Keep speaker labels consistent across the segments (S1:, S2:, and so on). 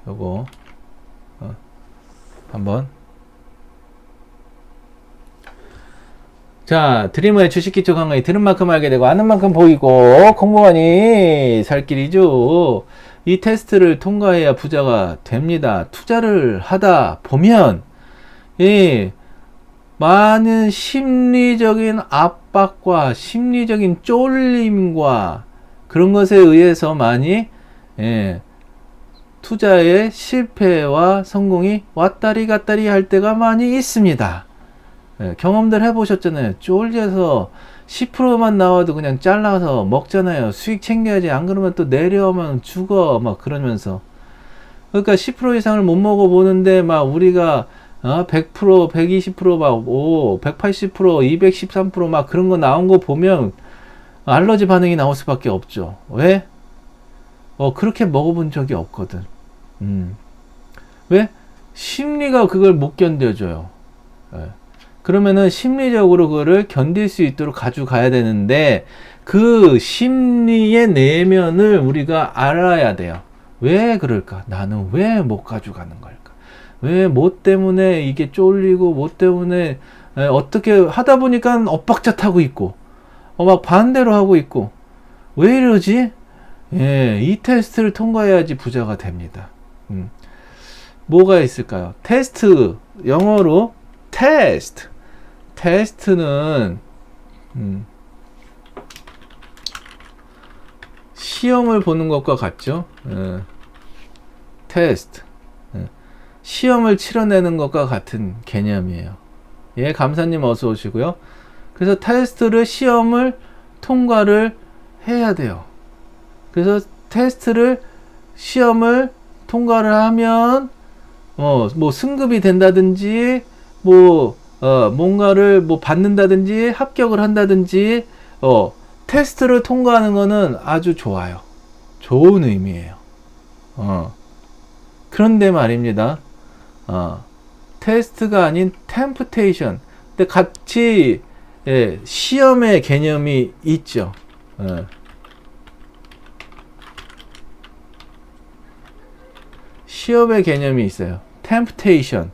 S1: 요거 한번. 자, 드리머의 주식기초 강의 들은 만큼 알게 되고 아는 만큼 보이고 공부하니 살 길이죠. 이 테스트를 통과해야 부자가 됩니다. 투자를 하다 보면 이 많은 심리적인 압박과 심리적인 쫄림과 그런 것에 의해서 많이 투자의 실패와 성공이 왔다리 갔다리 할 때가 많이 있습니다. 경험들 해보셨잖아요. 쫄려서 10%만 나와도 그냥 잘라서 먹잖아요. 수익 챙겨야지. 안 그러면 또 내려오면 죽어. 막 그러면서. 그러니까 10% 이상을 못 먹어보는데 막 우리가 100%, 120%, 막 180%, 213%막 그런 거 나온 거 보면 알러지 반응이 나올 수밖에 없죠. 왜? 그렇게 먹어본 적이 없거든. 왜? 심리가 그걸 못 견뎌줘요. 그러면은 심리적으로 그거를 견딜 수 있도록 가져가야 되는데 그 심리의 내면을 우리가 알아야 돼요. 왜 그럴까? 나는 왜 못 가져가는 걸까? 왜 뭐 때문에 이게 쫄리고 뭐 때문에 어떻게 하다 보니까 엇박자 타고 있고 막 반대로 하고 있고 왜 이러지? 이 테스트를 통과해야지 부자가 됩니다. 뭐가 있을까요? 테스트, 영어로 테스트. 테스트는 시험을 보는 것과 같죠. 테스트, 시험을 치러내는 것과 같은 개념이에요. 예, 감사님 어서 오시고요. 그래서 테스트를, 시험을 통과를 해야 돼요. 그래서 테스트를, 시험을 통과를 하면 뭐 승급이 된다든지 뭔가를 뭐 받는다든지 합격을 한다든지 테스트를 통과하는 거는 아주 좋아요. 좋은 의미예요. 그런데 말입니다. 테스트가 아닌 템프테이션. 근데 같이 시험의 개념이 있죠. 시험의 개념이 있어요. 템프테이션.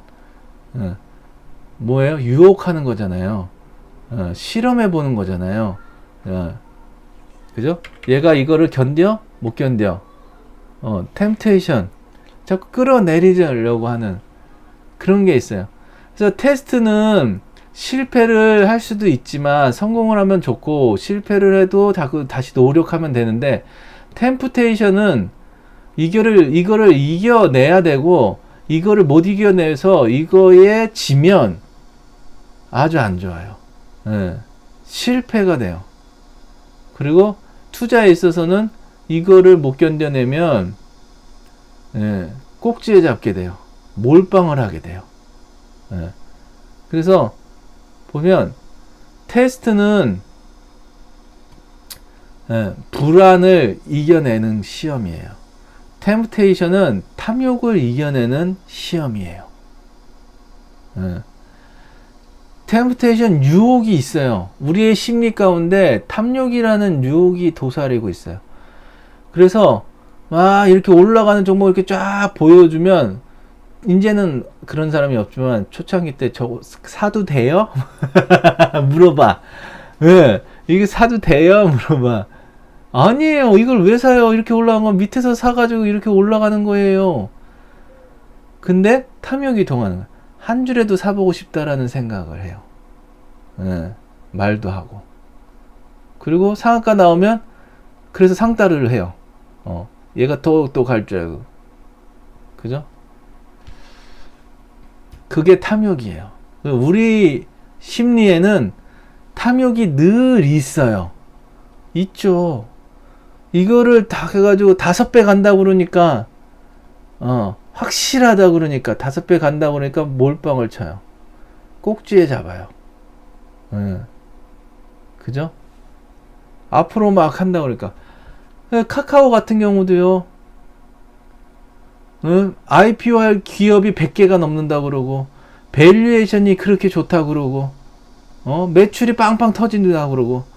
S1: 뭐예요? 유혹하는 거잖아요. 실험해 보는 거잖아요. 그죠? 얘가 이거를 견뎌? 못 견뎌. 템테이션. 자꾸 끌어내리려고 하는 그런 게 있어요. 그래서 테스트는 실패를 할 수도 있지만 성공을 하면 좋고 실패를 해도 다시 노력하면 되는데 템프테이션은 이거를 이겨내야 되고 이거를 못 이겨내서 이거에 지면 아주 안 좋아요. 실패가 돼요. 그리고 투자에 있어서는 이거를 못 견뎌내면 꼭지에 잡게 돼요. 몰빵을 하게 돼요. 그래서 보면 테스트는 불안을 이겨내는 시험이에요. 템프테이션은 탐욕을 이겨내는 시험이에요. 템프테이션 유혹이 있어요. 우리의 심리 가운데 탐욕이라는 유혹이 도사리고 있어요. 그래서 막 이렇게 올라가는 종목 이렇게 쫙 보여주면 이제는 그런 사람이 없지만 초창기 때 저거 사도 돼요? 물어봐. 왜? 이게 사도 돼요? 물어봐. 아니에요. 이걸 왜 사요? 이렇게 올라간 건 밑에서 사가지고 이렇게 올라가는 거예요. 근데 탐욕이 동하는 거예요. 한 줄에도 사보고 싶다라는 생각을 해요. 말도 하고. 그리고 상한가 나오면 그래서 상따를 해요. 얘가 또 갈 줄 알고. 그죠? 그게 탐욕이에요. 우리 심리에는 탐욕이 늘 있어요. 있죠. 이거를 다 해가지고 5배 간다고 그러니까, 확실하다 그러니까, 5배 간다고 그러니까 몰빵을 쳐요. 꼭지에 잡아요. 그죠? 앞으로 막 한다 그러니까. 카카오 같은 경우도요, IPO 할 기업이 100개가 넘는다 그러고, 밸류에이션이 그렇게 좋다 그러고, 매출이 빵빵 터진다 그러고,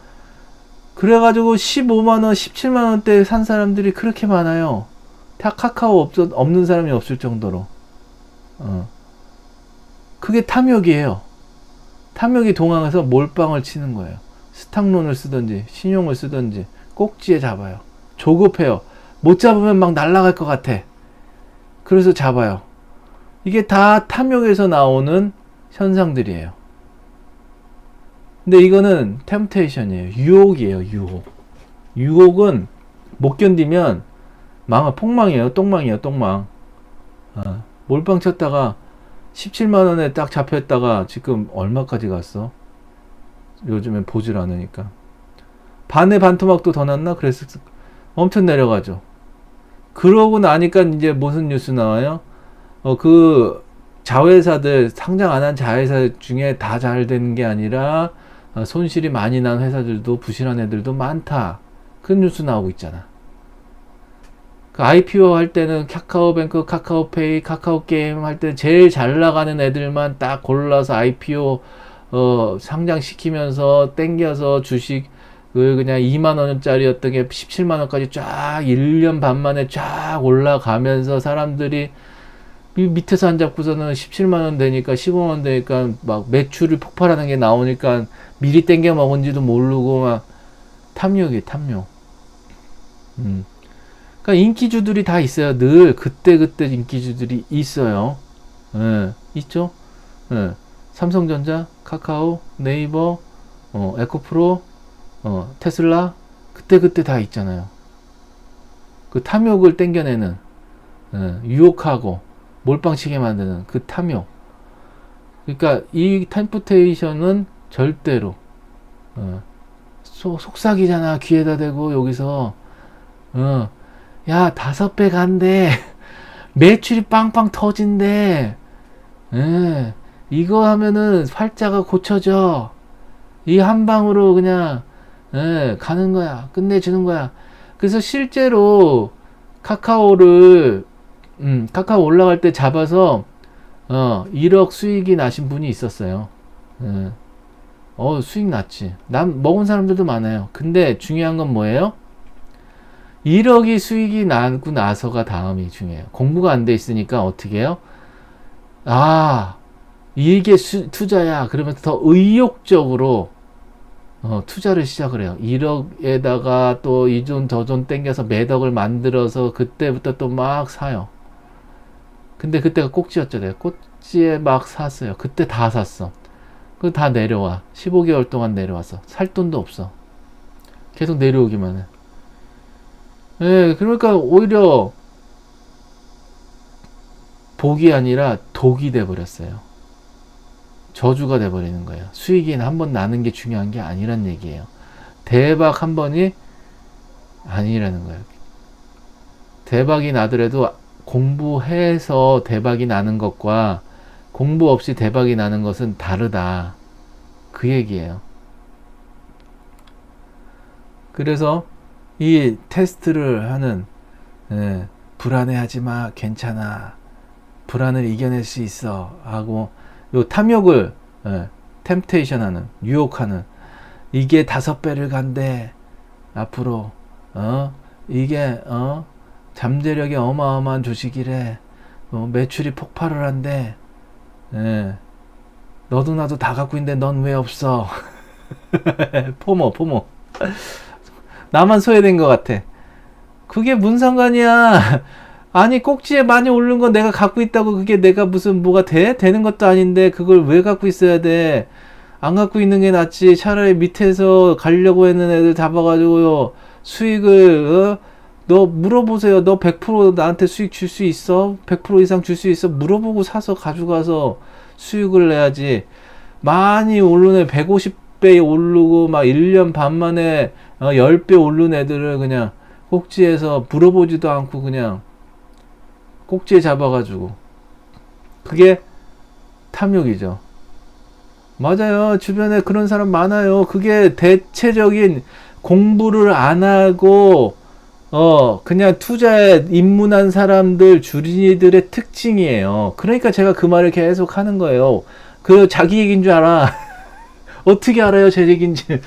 S1: 그래가지고 15만원, 17만원대 산 사람들이 그렇게 많아요. 다 카카오 없는 사람이 없을 정도로. 그게 탐욕이에요. 탐욕이 동항해서 몰빵을 치는 거예요. 스탁론을 쓰든지 신용을 쓰든지 꼭지에 잡아요. 조급해요. 못 잡으면 막 날아갈 것 같아. 그래서 잡아요. 이게 다 탐욕에서 나오는 현상들이에요. 근데 이거는 템테이션이에요. 유혹이에요. 유혹. 유혹은 못 견디면 폭망이에요. 똥망이에요. 똥망. 몰빵 쳤다가 17만원에 딱 잡혔다가 지금 얼마까지 갔어? 요즘엔 보질 않으니까. 반의 반토막도 더 났나? 그래서 엄청 내려가죠. 그러고 나니까 이제 무슨 뉴스 나와요? 그 자회사들, 상장 안 한 자회사 중에 다 잘 되는 게 아니라 손실이 많이 난 회사들도 부실한 애들도 많다. 그 뉴스 나오고 있잖아. 그 IPO 할 때는 카카오뱅크, 카카오페이, 카카오게임 할 때 제일 잘 나가는 애들만 딱 골라서 IPO 상장시키면서 땡겨서 주식 그냥 2만원짜리였던 게 17만원까지 쫙 1년 반 만에 쫙 올라가면서 사람들이 밑에서 안 잡고서는 17만원 되니까 15만원 되니까 막 매출이 폭발하는 게 나오니까 미리 땡겨 먹은지도 모르고 막 탐욕이 탐욕. 그러니까 인기주들이 다 있어요. 늘 그때그때 인기주들이 있어요. 예, 있죠? 예. 삼성전자, 카카오, 네이버, 에코프로, 테슬라, 그때그때 다 있잖아요. 그 탐욕을 땡겨내는, 유혹하고, 몰빵치게 만드는 그 탐욕. 그러니까 이 템프테이션은 절대로, 속삭이잖아. 귀에다 대고, 여기서, 야, 5배 간대. 매출이 빵빵 터진대. 이거 하면은 팔자가 고쳐져. 이 한 방으로 그냥 가는 거야. 끝내주는 거야. 그래서 실제로 카카오를 카카오 올라갈 때 잡아서 1억 수익이 나신 분이 있었어요. 수익 났지. 먹은 사람들도 많아요. 근데 중요한 건 뭐예요? 1억이 수익이 나고 나서가 다음이 중요해요. 공부가 안 돼 있으니까 어떻게 해요? 이게 투자야. 그러면서 더 의욕적으로 투자를 시작을 해요. 1억에다가 또 이 존 저 존 땡겨서 매덕을 만들어서 그때부터 또 막 사요. 근데 그때가 꼭지였잖아요. 꼭지에 막 샀어요. 그때 다 샀어. 그 다 내려와. 15개월 동안 내려와서 살 돈도 없어. 계속 내려오기만 해. 그러니까 오히려 복이 아니라 독이 돼버렸어요. 저주가 돼버리는 거예요. 수익이 한번 나는 게 중요한 게 아니란 얘기예요. 대박 한 번이 아니라는 거예요. 대박이 나더라도 공부해서 대박이 나는 것과 공부 없이 대박이 나는 것은 다르다. 그 얘기예요. 그래서 이 테스트를 하는 불안해하지 마, 괜찮아, 불안을 이겨낼 수 있어 하고 요 탐욕을 템테이션 하는, 유혹하는, 이게 5배를 간대 앞으로, 이게 잠재력이 어마어마한 주식이래, 매출이 폭발을 한대, 너도 나도 다 갖고 있는데 넌 왜 없어? 포모 나만 소외된 것 같아. 그게 무슨 상관이야. 아니 꼭지에 많이 오른 건 내가 갖고 있다고 그게 내가 무슨 뭐가 돼? 되는 것도 아닌데 그걸 왜 갖고 있어야 돼? 안 갖고 있는 게 낫지. 차라리 밑에서 가려고 했는 애들 잡아가지고요, 수익을 너 물어보세요. 너 100% 나한테 수익 줄 수 있어? 100% 이상 줄 수 있어? 물어보고 사서 가져가서 수익을 내야지. 많이 오른 애 150배 오르고 막 1년 반 만에 10배 오른 애들을 그냥 꼭지에서 물어보지도 않고 그냥 꼭지에 잡아가지고, 그게 탐욕이죠. 맞아요. 주변에 그런 사람 많아요. 그게 대체적인 공부를 안 하고 그냥 투자에 입문한 사람들 주린이들의 특징이에요. 그러니까 제가 그 말을 계속 하는 거예요. 그 자기 얘기인 줄 알아. 어떻게 알아요 제 얘기인지.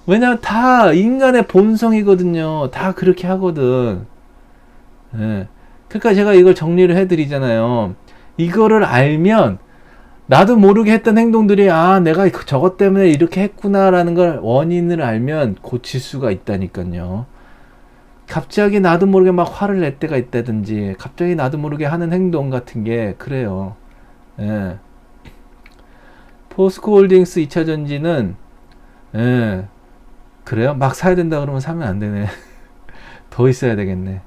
S1: 왜냐면 다 인간의 본성이거든요. 다 그렇게 하거든. 그러니까 제가 이걸 정리를 해드리잖아요. 이거를 알면 나도 모르게 했던 행동들이 내가 저것 때문에 이렇게 했구나라는 걸 원인을 알면 고칠 수가 있다니까요. 갑자기 나도 모르게 막 화를 낼 때가 있다든지 갑자기 나도 모르게 하는 행동 같은 게 그래요. 예. 포스코홀딩스 2차 전지는 그래요? 막 사야 된다 그러면 사면 안 되네. 더 있어야 되겠네.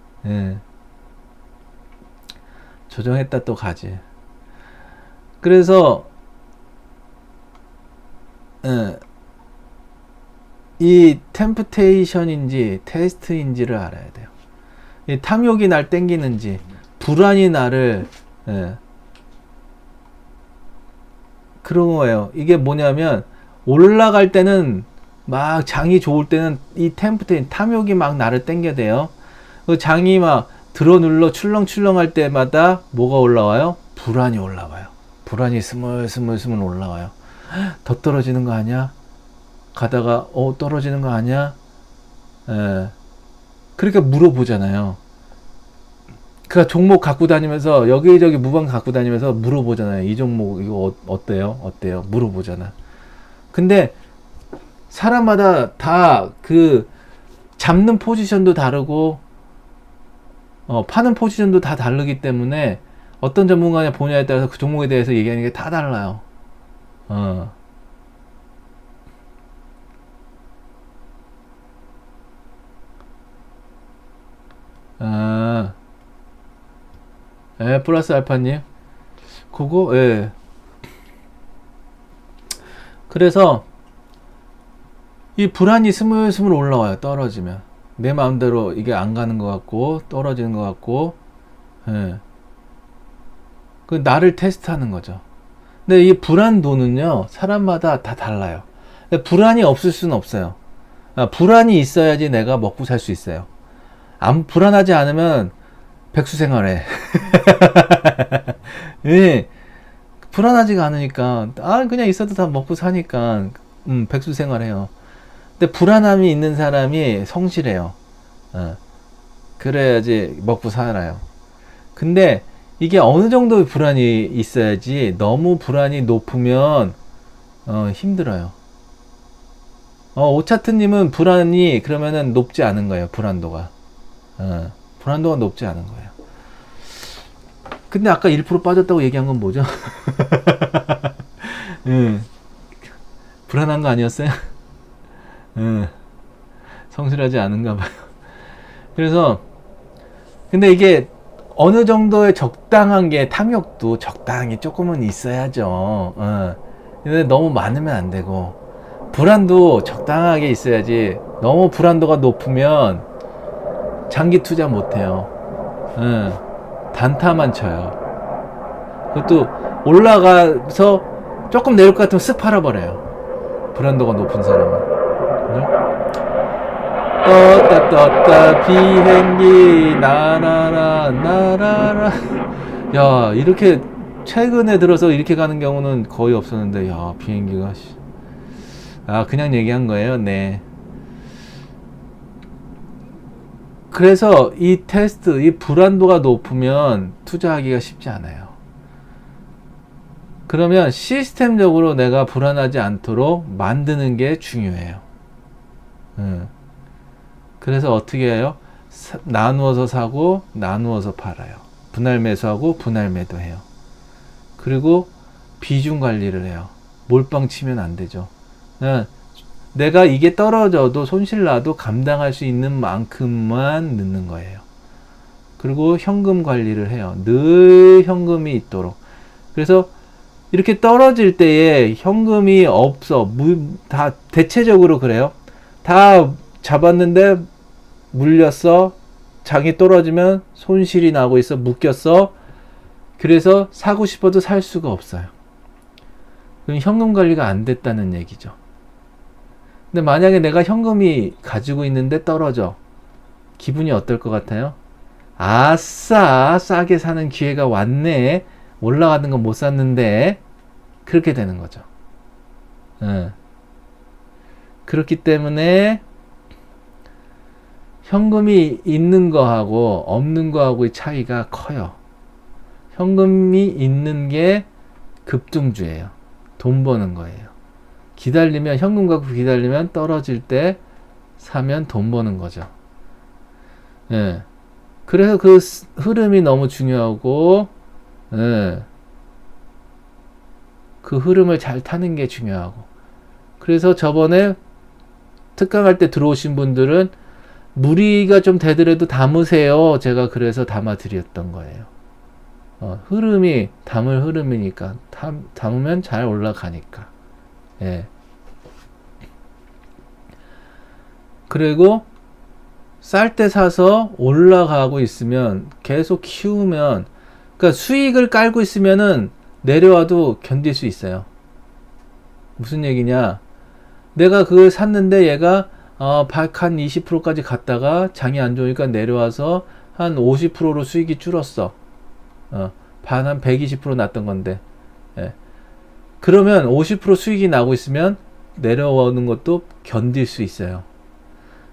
S1: 조정했다 또 가지. 그래서 이 템프테이션인지 테스트인지를 알아야 돼요. 이 탐욕이 날 땡기는지 불안이 나를 그런 거예요. 이게 뭐냐면 올라갈 때는 막 장이 좋을 때는 이 템프테이션 탐욕이 막 나를 땡겨대요. 그 장이 막 들어눌러 출렁출렁 할 때마다 뭐가 올라와요? 불안이 올라와요. 불안이 스물스물 올라와요. 더 떨어지는 거 아니야? 가다가 떨어지는 거 아니야? 그러니까 물어보잖아요. 그러니까 종목 갖고 다니면서 여기저기 무방 갖고 다니면서 물어보잖아요. 이 종목 이거 어때요? 어때요? 물어보잖아. 근데 사람마다 다 그 잡는 포지션도 다르고 파는 포지션도 다 다르기 때문에 어떤 전문가냐 보냐에 따라서 그 종목에 대해서 얘기하는 게 다 달라요. 플러스 알파님. 그거, 그래서, 이 불안이 스물스물 올라와요, 떨어지면. 내 마음대로 이게 안 가는 것 같고, 떨어지는 것 같고, 그, 나를 테스트하는 거죠. 근데 이 불안도는요, 사람마다 다 달라요. 불안이 없을 수는 없어요. 불안이 있어야지 내가 먹고 살 수 있어요. 불안하지 않으면 백수 생활해. 예. 불안하지가 않으니까, 그냥 있어도 다 먹고 사니까, 백수 생활해요. 근데 불안함이 있는 사람이 성실해요. 그래야지 먹고 살아요. 근데 이게 어느 정도의 불안이 있어야지 너무 불안이 높으면, 힘들어요. 오차트님은 불안이 그러면은 높지 않은 거예요, 불안도가. 불안도가 높지 않은 거예요. 근데 아까 1% 빠졌다고 얘기한 건 뭐죠? 불안한 거 아니었어요? 성실하지 않은가 봐요. 그래서 근데 이게 어느 정도의 적당한 게 탐욕도 적당히 조금은 있어야죠. 근데 너무 많으면 안 되고 불안도 적당하게 있어야지. 너무 불안도가 높으면 장기 투자 못 해요. 단타만 쳐요. 그것도 올라가서 조금 내릴 것 같으면 쓱 팔아버려요. 불안도가 높은 사람은. 떴다 비행기 나라라. 야, 이렇게 최근에 들어서 이렇게 가는 경우는 거의 없었는데, 야, 비행기가 그냥 얘기한 거예요. 네. 그래서 이 테스트, 이 불안도가 높으면 투자하기가 쉽지 않아요. 그러면 시스템적으로 내가 불안하지 않도록 만드는 게 중요해요. 그래서 어떻게 해요? 나누어서 사고 나누어서 팔아요. 분할 매수하고 분할 매도해요. 그리고 비중 관리를 해요. 몰빵 치면 안 되죠. 내가 이게 떨어져도 손실 나도 감당할 수 있는 만큼만 넣는 거예요. 그리고 현금 관리를 해요. 늘 현금이 있도록. 그래서 이렇게 떨어질 때에 현금이 없어. 다 대체적으로 그래요. 다 잡았는데 물렸어. 장이 떨어지면 손실이 나고 있어. 묶였어. 그래서 사고 싶어도 살 수가 없어요. 그럼 현금 관리가 안 됐다는 얘기죠. 근데 만약에 내가 현금이 가지고 있는데 떨어져. 기분이 어떨 것 같아요? 아싸, 싸게 사는 기회가 왔네. 올라가는 건 못 샀는데. 그렇게 되는 거죠. 그렇기 때문에 현금이 있는 거하고 없는 거하고의 차이가 커요. 현금이 있는 게 급등주예요. 돈 버는 거예요. 기다리면, 현금 갖고 기다리면 떨어질 때 사면 돈 버는 거죠. 예. 그래서 그 흐름이 너무 중요하고, 예. 그 흐름을 잘 타는 게 중요하고. 그래서 저번에 특강할 때 들어오신 분들은 무리가 좀 되더라도 담으세요. 제가 그래서 담아 드렸던 거예요. 흐름이 담을 흐름이니까 담으면 잘 올라가니까. 예. 그리고 쌀 때 사서 올라가고 있으면 계속 키우면, 그러니까 수익을 깔고 있으면은 내려와도 견딜 수 있어요. 무슨 얘기냐? 내가 그걸 샀는데 얘가 한 20%까지 갔다가 장이 안 좋으니까 내려와서 한 50%로 수익이 줄었어. 한 120% 났던 건데. 예. 그러면 50% 수익이 나고 있으면 내려오는 것도 견딜 수 있어요.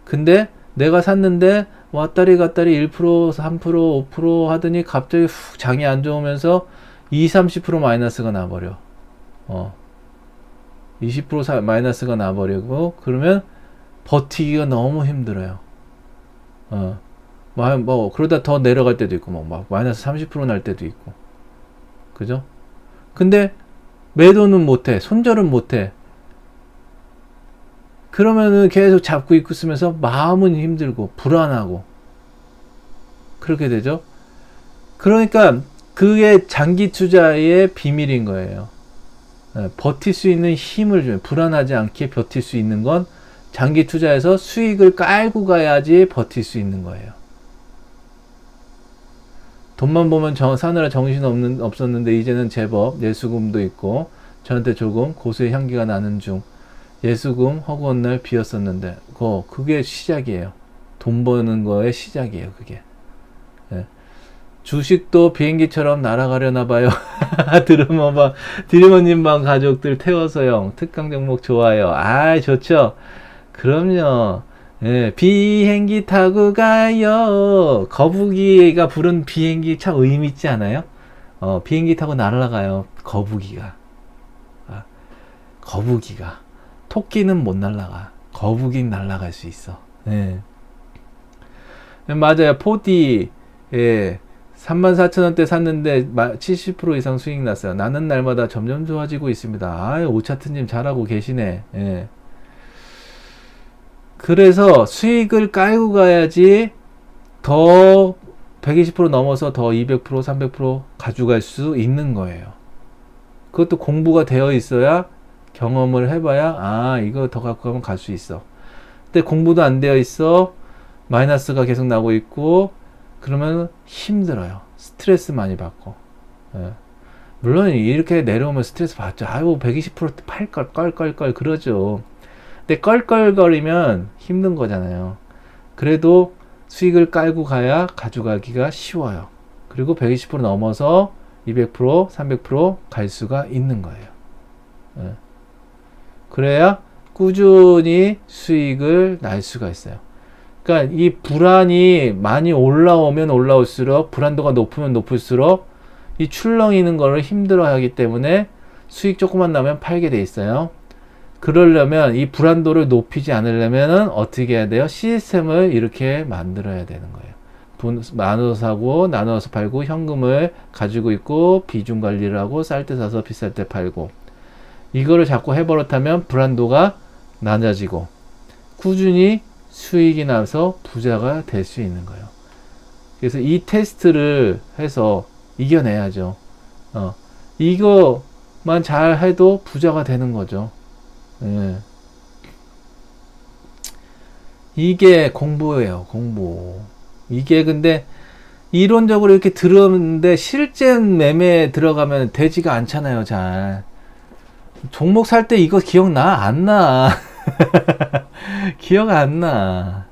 S1: 근데 내가 샀는데 왔다리 갔다리 1%, 3%, 5% 하더니 갑자기 훅 장이 안 좋으면서 30% 마이너스가 나버려. 20% 마이너스가 나버리고, 그러면 버티기가 너무 힘들어요. 그러다 더 내려갈 때도 있고, 막 마이너스 30% 날 때도 있고. 그죠? 근데 매도는 못해. 손절은 못해. 그러면은 계속 잡고 있으면서 마음은 힘들고, 불안하고. 그렇게 되죠? 그러니까 그게 장기 투자의 비밀인 거예요. 버틸 수 있는 힘을 줘요. 불안하지 않게 버틸 수 있는 건 장기 투자에서 수익을 깔고 가야지 버틸 수 있는 거예요. 돈만 보면 사느라 정신 없었는데 이제는 제법 예수금도 있고, 저한테 조금 고수의 향기가 나는 중. 예수금 허구한 날 비었었는데, 그게 시작이에요. 돈 버는 거의 시작이에요, 그게. 예. 주식도 비행기처럼 날아가려나 봐요. 드리머님 방 가족들 태워서요. 특강 종목 좋아요. 좋죠. 그럼요. 예, 비행기 타고 가요. 거북이가 부른 비행기 참 의미 있지 않아요? 비행기 타고 날아가요. 거북이가. 거북이가. 토끼는 못 날아가. 거북이는 날아갈 수 있어. 예. 맞아요. 포디. 예. 34,000원대 샀는데 70% 이상 수익 났어요. 나는 날마다 점점 좋아지고 있습니다. 오차트님 잘하고 계시네. 예. 그래서 수익을 깔고 가야지 더 120% 넘어서 더 200%, 300% 가져갈 수 있는 거예요. 그것도 공부가 되어 있어야, 경험을 해봐야, 이거 더 갖고 가면 갈 수 있어. 근데 공부도 안 되어 있어. 마이너스가 계속 나고 있고, 그러면 힘들어요. 스트레스 많이 받고. 예. 물론 이렇게 내려오면 스트레스 받죠. 120% 팔걸, 껄껄껄 그러죠. 근데 껄껄거리면 힘든 거잖아요. 그래도 수익을 깔고 가야 가져가기가 쉬워요. 그리고 120% 넘어서 200%, 300%갈 수가 있는 거예요. 예. 그래야 꾸준히 수익을 날 수가 있어요. 그러니까 이 불안이 많이 올라오면 올라올수록, 불안도가 높으면 높을수록 이 출렁이는 거를 힘들어 하기 때문에 수익 조금만 나면 팔게 돼 있어요. 그러려면, 이 불안도를 높이지 않으려면 어떻게 해야 돼요? 시스템을 이렇게 만들어야 되는 거예요. 나눠서 사고, 나눠서 팔고, 현금을 가지고 있고, 비중 관리를 하고, 쌀 때 사서 비쌀 때 팔고. 이거를 자꾸 해버릇하면 불안도가 낮아지고, 꾸준히 수익이 나서 부자가 될 수 있는 거예요. 그래서 이 테스트를 해서 이겨내야죠. 이거만 잘 해도 부자가 되는 거죠. 예. 이게 공부예요, 공부. 이게 근데 이론적으로 이렇게 들었는데 실제 매매에 들어가면 되지가 않잖아요, 잘. 종목 살 때 이거 기억나? 안 나. 기억 안 나.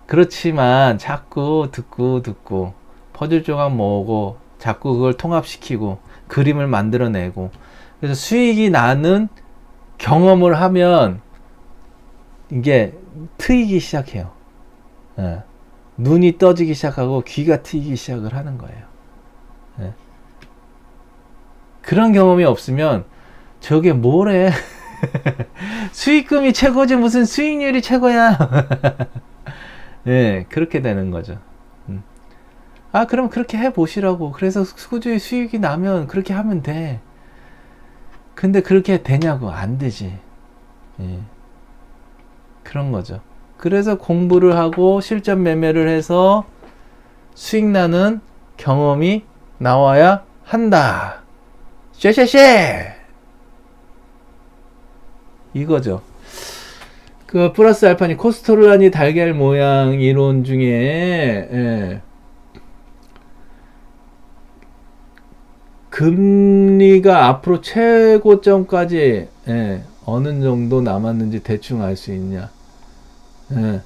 S1: 그렇지만 자꾸 듣고 퍼즐 조각 모으고 자꾸 그걸 통합시키고 그림을 만들어내고, 그래서 수익이 나는 경험을 하면 이게 트이기 시작해요. 예. 눈이 떠지기 시작하고 귀가 트이기 시작을 하는 거예요. 예. 그런 경험이 없으면 저게 뭐래? 수익금이 최고지 무슨 수익률이 최고야? 예, 그렇게 되는 거죠. 아, 그럼 그렇게 해 보시라고. 그래서 꾸준히 수익이 나면 그렇게 하면 돼. 근데 그렇게 되냐고. 안 되지. 예. 그런 거죠. 그래서 공부를 하고 실전 매매를 해서 수익 나는 경험이 나와야 한다. 쉐쉐쉐! 이거죠. 그 플러스 알파니 코스토르라니 달걀 모양 이론 중에 예. 금리가 앞으로 최고점까지 예, 어느 정도 남았는지 대충 알 수 있냐. 예.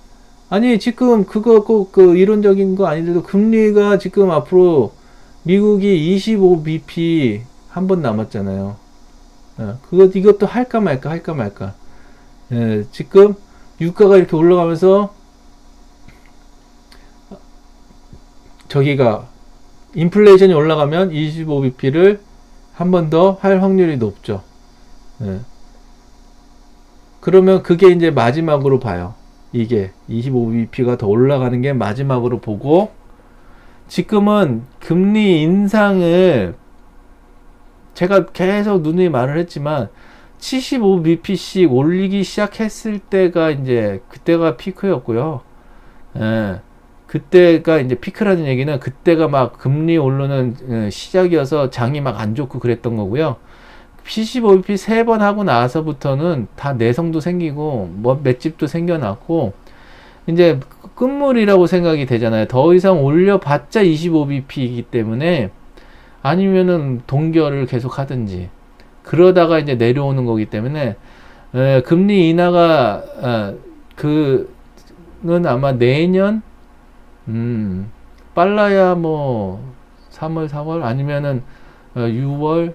S1: 아니 지금 그거 꼭 그 이론적인 거 아니더라도 금리가 지금 앞으로 미국이 25bp 한 번 남았잖아요. 예. 이것도 할까 말까. 예. 지금 유가가 이렇게 올라가면서 저기가 인플레이션이 올라가면 25bp를 한 번 더 할 확률이 높죠. 예. 그러면 그게 이제 마지막으로 봐요. 이게 25bp가 더 올라가는 게 마지막으로 보고, 지금은 금리 인상을 제가 계속 누누이 말을 했지만 75bp씩 올리기 시작했을 때가 이제 그때가 피크였고요. 예. 그때가 이제 피크라는 얘기는 그때가 막 금리 오르는 시작이어서 장이 막 안 좋고 그랬던 거고요. 75bp 3번 하고 나서부터는 다 내성도 생기고 뭐 맷집도 생겨났고 이제 끝물이라고 생각이 되잖아요. 더 이상 올려봤자 25bp이기 때문에 아니면은 동결을 계속 하든지 그러다가 이제 내려오는 거기 때문에 금리 인하가 그는 아마 내년 빨라야 뭐 3월 4월 아니면은 6월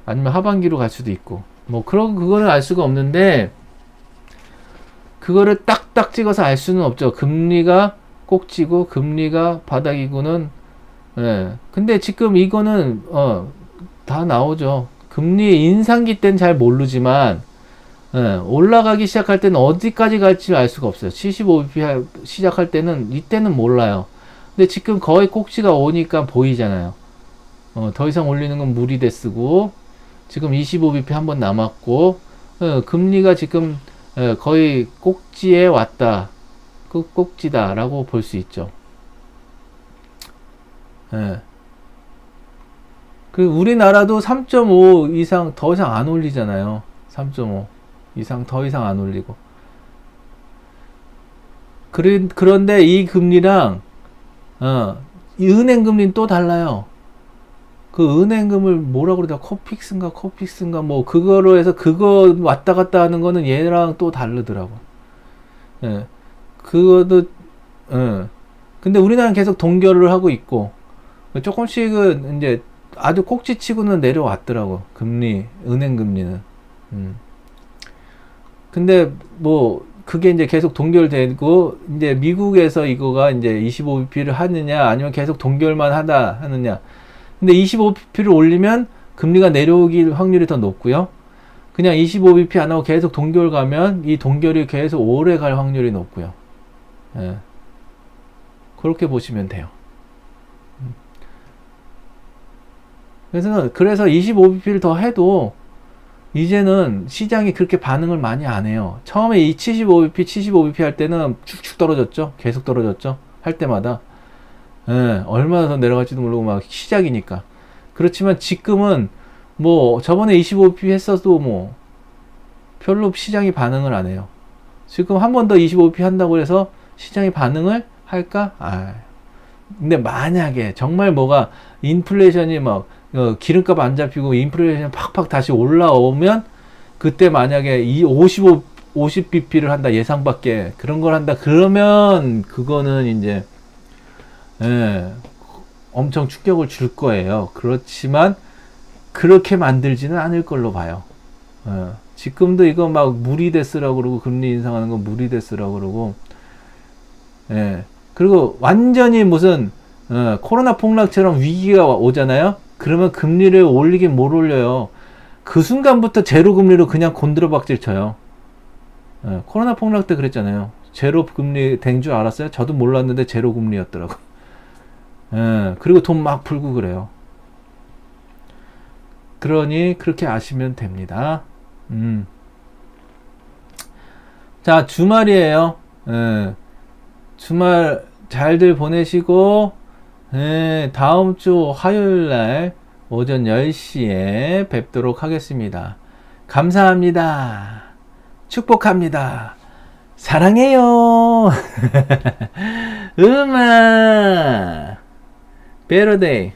S1: 아니면 하반기로 갈 수도 있고 뭐 그거는 알 수가 없는데 그거를 딱딱 찍어서 알 수는 없죠. 금리가 꼭지고 금리가 바닥이고는 근데 지금 이거는 다 나오죠. 금리 인상기 때는 잘 모르지만 올라가기 시작할 때는 어디까지 갈지 알 수가 없어요. 75bp 시작할 때는 이때는 몰라요. 근데 지금 거의 꼭지가 오니까 보이잖아요. 더 이상 올리는 건 무리 됐쓰고 지금 25bp 한 번 남았고 금리가 지금 거의 꼭지에 왔다. 그 꼭지다 라고 볼 수 있죠. 그 우리나라도 3.5 이상 더 이상 안 올리잖아요. 3.5 이상 더 이상 안 올리고. 그런데 이 금리랑 이 은행 금리는 또 달라요. 그 은행금을 뭐라 그러다 코픽스인가 뭐 그거로 해서 그거 왔다 갔다 하는 거는 얘랑 또 다르더라고. 그것도 근데 우리나라는 계속 동결을 하고 있고 조금씩은 이제 아주 꼭지치고는 내려왔더라고. 은행 금리는. 근데 뭐 그게 이제 계속 동결되고 이제 미국에서 이거가 이제 25bp를 하느냐 아니면 계속 동결만 하느냐. 근데 25bp를 올리면 금리가 내려오길 확률이 더 높고요. 그냥 25bp 안 하고 계속 동결 가면 이 동결이 계속 오래 갈 확률이 높고요. 그렇게 보시면 돼요. 그래서 25bp를 더 해도 이제는 시장이 그렇게 반응을 많이 안 해요. 처음에 이 75bp 할 때는 축축 떨어졌죠. 계속 떨어졌죠. 할 때마다. 얼마나 더 내려갈지도 모르고 막 시작이니까. 그렇지만 지금은 뭐 저번에 25bp 했어도 뭐 별로 시장이 반응을 안 해요. 지금 한 번 더 25bp 한다고 해서 시장이 반응을 할까? 근데 만약에 정말 뭐가 인플레이션이 막 기름값 안 잡히고 인플레이션이 팍팍 다시 올라오면 그때 만약에 이 50bp를 한다 예상 밖에 그런 걸 한다 그러면 그거는 이제 엄청 충격을 줄 거예요. 그렇지만 그렇게 만들지는 않을 걸로 봐요. 지금도 이거 막 무리 됐으라고 그러고 금리 인상하는 거 무리 됐으라고 그러고 그리고 완전히 무슨 코로나 폭락처럼 위기가 오잖아요. 그러면 금리를 올리긴 못 올려요. 그 순간부터 제로 금리로 그냥 곤드러박질 쳐요. 코로나 폭락 때 그랬잖아요. 제로 금리 된 줄 알았어요? 저도 몰랐는데 제로 금리였더라고. 그리고 돈 막 풀고 그래요. 그러니 그렇게 아시면 됩니다. 자, 주말이에요. 주말 잘들 보내시고, 다음 주 화요일 날 오전 10시에 뵙도록 하겠습니다. 감사합니다. 축복합니다. 사랑해요. 음악. Better day.